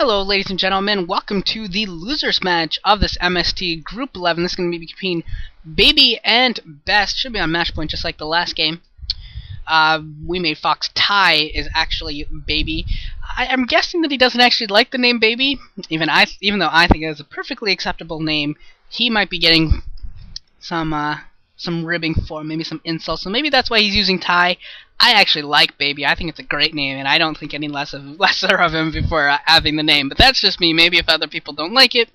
Hello, ladies and gentlemen. Welcome to the losers match of this MST Group 11. This is going to be between Baby and Best. Should be on match point, just like the last game. We made Fox. Ty is actually Baby. I'm guessing that he doesn't actually like the name Baby. Even though I think it is a perfectly acceptable name, he might be getting some ribbing for, maybe some insults. So maybe that's why he's using Ty. I actually like Baby. I think it's a great name, and I don't think any lesser of him before having the name. But that's just me. Maybe if other people don't like it,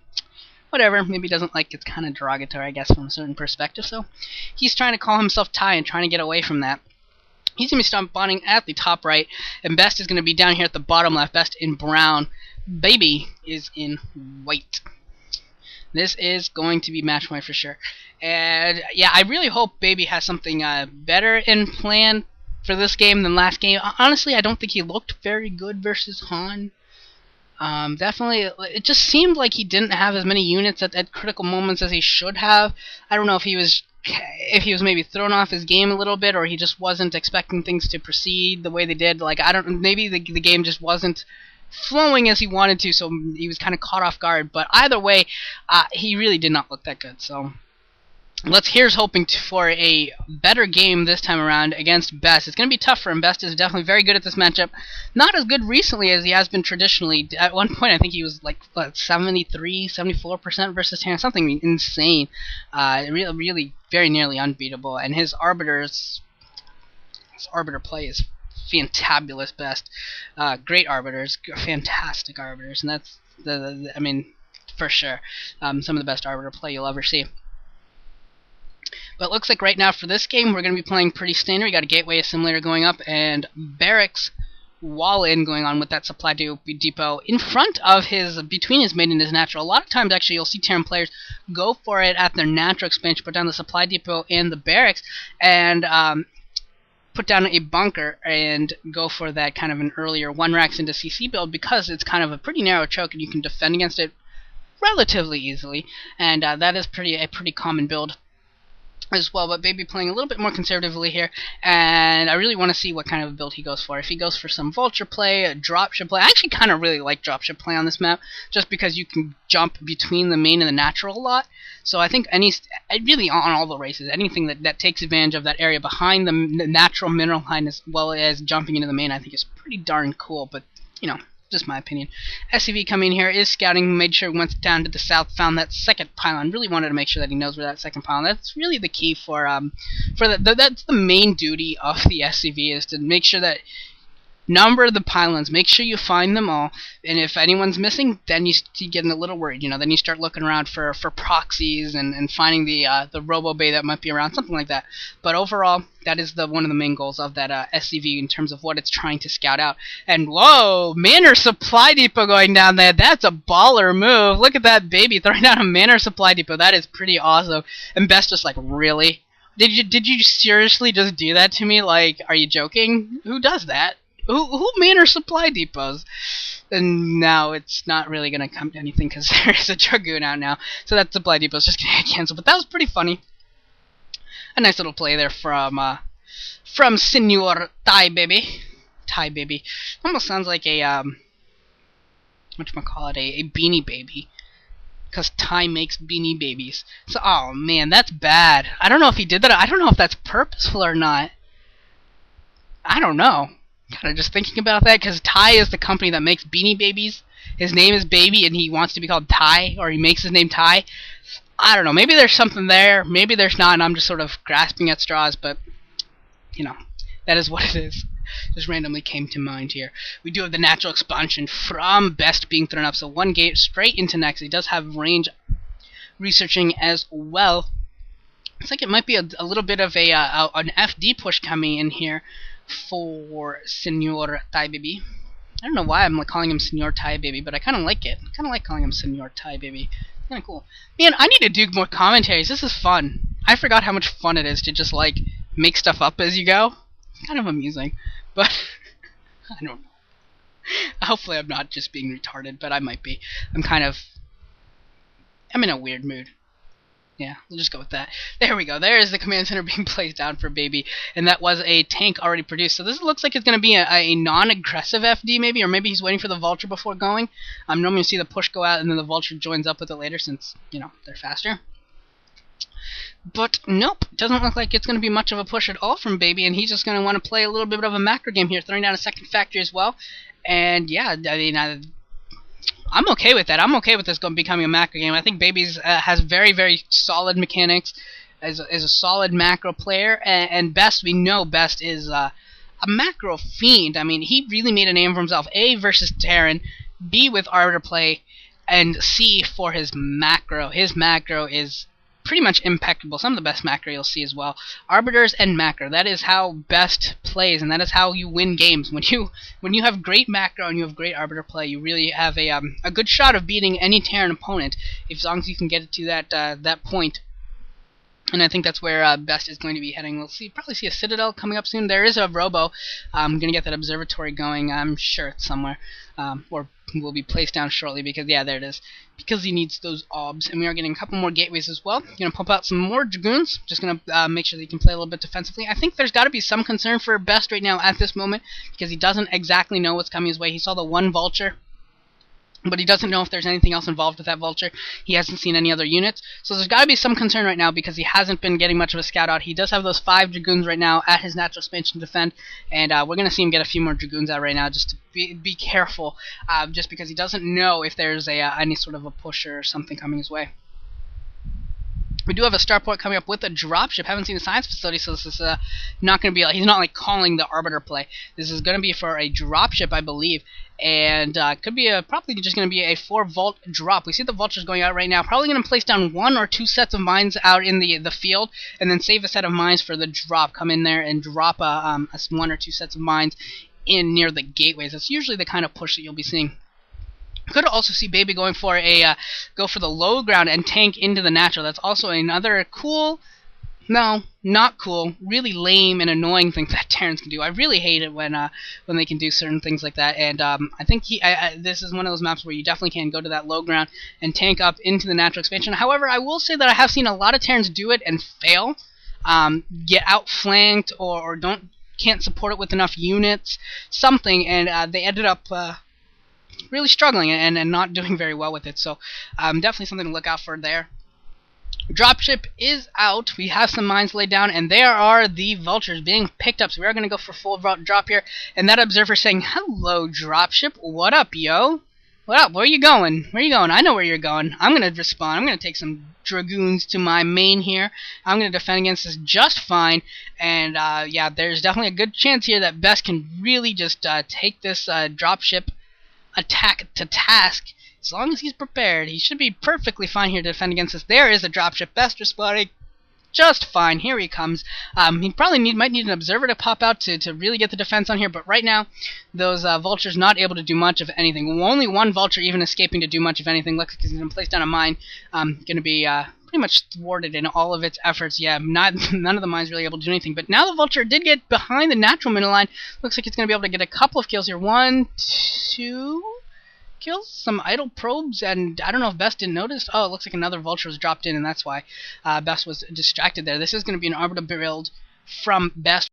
whatever. Maybe he doesn't like it's kind of derogatory, I guess, from a certain perspective. So he's trying to call himself Ty and trying to get away from that. He's going to be spawning at the top right, and Best is going to be down here at the bottom left. Best in brown. Baby is in white. This is going to be match point for sure. And yeah, I really hope Baby has something better in plan for this game than last game. Honestly, I don't think he looked very good versus Han. Definitely, it just seemed like he didn't have as many units at critical moments as he should have. I don't know if he was maybe thrown off his game a little bit, or he just wasn't expecting things to proceed the way they did. Like, maybe the game just wasn't flowing as he wanted to, so he was kind of caught off guard. But either way, he really did not look that good. So here's hoping for a better game this time around against Best. It's going to be tough for him. Best is definitely very good at this matchup. Not as good recently as he has been traditionally. At one point, I think he was like 73, 74% versus Tanner, something insane. Really very nearly unbeatable. And his arbiter play is fantabulous. Best. Great arbiters, fantastic arbiters, and that's I mean, for sure, some of the best arbiter play you'll ever see. But it looks like right now for this game, we're going to be playing pretty standard. We got a gateway assimilator going up and barracks wall-in going on with that supply depot in front of between his main and his natural. A lot of times, actually, you'll see Terran players go for it at their natural expansion, put down the supply depot and the barracks, and put down a bunker and go for that kind of an earlier 1 racks into CC build, because it's kind of a pretty narrow choke and you can defend against it relatively easily. And that is a pretty common build as well, but Baby playing a little bit more conservatively here, and I really want to see what kind of a build he goes for. If he goes for some vulture play, a dropship play. I actually kind of really like dropship play on this map, just because you can jump between the main and the natural a lot. So I think really on all the races, anything that takes advantage of that area behind the natural mineral line as well as jumping into the main, I think is pretty darn cool. But you know, just my opinion. SCV coming in here is scouting, made sure he went down to the south, found that second pylon. Really wanted to make sure that he knows where that second pylon. That's really the key for that's the main duty of the SCV, is to make sure that number the pylons, make sure you find them all, and if anyone's missing, then you get a little worried. Then you start looking around for proxies and finding the robo bay that might be around, something like that. But overall, that is one of the main goals of that SCV in terms of what it's trying to scout out. And whoa, Manor Supply Depot going down there. That's a baller move. Look at that, Baby throwing down a Manor Supply Depot. That is pretty awesome. And Best just like, really? Did you seriously just do that to me? Like, are you joking? Who does that? Who Manor Supply Depots? And now it's not really going to come to anything because there is a Dragoon out now. So that Supply Depot is just going to get canceled. But that was pretty funny. A nice little play there from Senor Ty Baby. Ty Baby. Almost sounds like a, whatchamacallit, a Beanie Baby. Because Ty makes Beanie Babies. So, oh man, that's bad. I don't know if he did that. I don't know if that's purposeful or not. I don't know. Kind of just thinking about that, because Ty is the company that makes Beanie Babies. His name is Baby, and he wants to be called Ty, or he makes his name Ty. I don't know. Maybe there's something there. Maybe there's not, and I'm just sort of grasping at straws, but, that is what it is. Just randomly came to mind here. We do have the natural expansion from Best being thrown up, so 1 gate straight into next. He does have range researching as well. Looks like it might be a little bit of an FD push coming in here for Senor Ty Baby. I don't know why I'm calling him Senor Ty Baby, but I kind of like it. I kind of like calling him Senor Ty Baby. Kind of cool. Man, I need to do more commentaries. This is fun. I forgot how much fun it is to just like make stuff up as you go. It's kind of amusing, but I don't know. Hopefully I'm not just being retarded, but I might be. I'm in a weird mood. Yeah, we'll just go with that. There we go. There is the command center being placed down for Baby, and that was a tank already produced. So this looks like it's going to be a non-aggressive FD maybe, or maybe he's waiting for the Vulture before going. Normally you see the push go out, and then the Vulture joins up with it later since, you know, they're faster. But nope, doesn't look like it's going to be much of a push at all from Baby, and he's just going to want to play a little bit of a macro game here, throwing down a second factory as well. And yeah, I mean, I'm okay with that. I'm okay with this becoming a macro game. I think Baby's has very, very solid mechanics, is a solid macro player, and Best, we know Best is a macro fiend. I mean, he really made a name for himself. A, versus Terran, B, with Arbiter play, and C, for his macro. His macro is pretty much impeccable. Some of the best macro you'll see as well. Arbiters and macro. That is how Best plays, and that is how you win games. When you have great macro and you have great arbiter play, you really have a good shot of beating any Terran opponent, as long as you can get it to that point. And I think that's where Best is going to be heading. We'll probably see a Citadel coming up soon. There is a Robo. I'm going to get that observatory going. I'm sure it's somewhere. Or will be placed down shortly because, yeah, there it is. Because he needs those obs. And we are getting a couple more gateways as well. Going to pump out some more Dragoons. Just going to make sure that he can play a little bit defensively. I think there's got to be some concern for Best right now at this moment because he doesn't exactly know what's coming his way. He saw the one Vulture, but he doesn't know if there's anything else involved with that Vulture. He hasn't seen any other units. So there's got to be some concern right now because he hasn't been getting much of a scout out. He does have those 5 Dragoons right now at his natural expansion to defend, and we're going to see him get a few more Dragoons out right now just to be careful, just because he doesn't know if there's any sort of a pusher or something coming his way. We do have a starport coming up with a dropship. Haven't seen a science facility, so this is not going to be he's not like calling the arbiter play. This is going to be for a dropship, I believe, and could be probably just going to be a 4-vault drop. We see the vultures going out right now. Probably going to place down 1 or 2 sets of mines out in the field, and then save a set of mines for the drop. Come in there and drop 1 or 2 sets of mines in near the gateways. That's usually the kind of push that you'll be seeing. Could also see Baby going for go for the low ground and tank into the natural. That's also another cool, no, not cool, really lame and annoying thing that Terrans can do. I really hate it when they can do certain things like that. And I think this is one of those maps where you definitely can go to that low ground and tank up into the natural expansion. However, I will say that I have seen a lot of Terrans do it and fail, get outflanked or can't support it with enough units, something, and they ended up really struggling and not doing very well with it. So definitely something to look out for there. Dropship is out. We have some mines laid down, and there are the vultures being picked up. So we are going to go for full drop here. And that observer saying, "Hello, dropship. What up, yo? What up? Where you going? Where you going? I know where you're going. I'm going to respond. I'm going to take some Dragoons to my main here. I'm going to defend against this just fine. And yeah, there's definitely a good chance here that Best can really just take this dropship attack to task. As long as he's prepared, he should be perfectly fine here to defend against this. There is a dropship. Best responding just fine. Here he comes. He probably might need an observer to pop out to really get the defense on here, but right now those vultures not able to do much of anything. Only 1 vulture even escaping to do much of anything. Looks like he's going to place down a mine. Going to be pretty much thwarted in all of its efforts. Yeah, none of the mines really able to do anything. But now the vulture did get behind the natural middle line. Looks like it's going to be able to get a couple of kills here. 1, 2 kills, some idle probes, and I don't know if Best didn't notice. Oh, it looks like another vulture was dropped in, and that's why Best was distracted there. This is going to be an arbiter build from Best.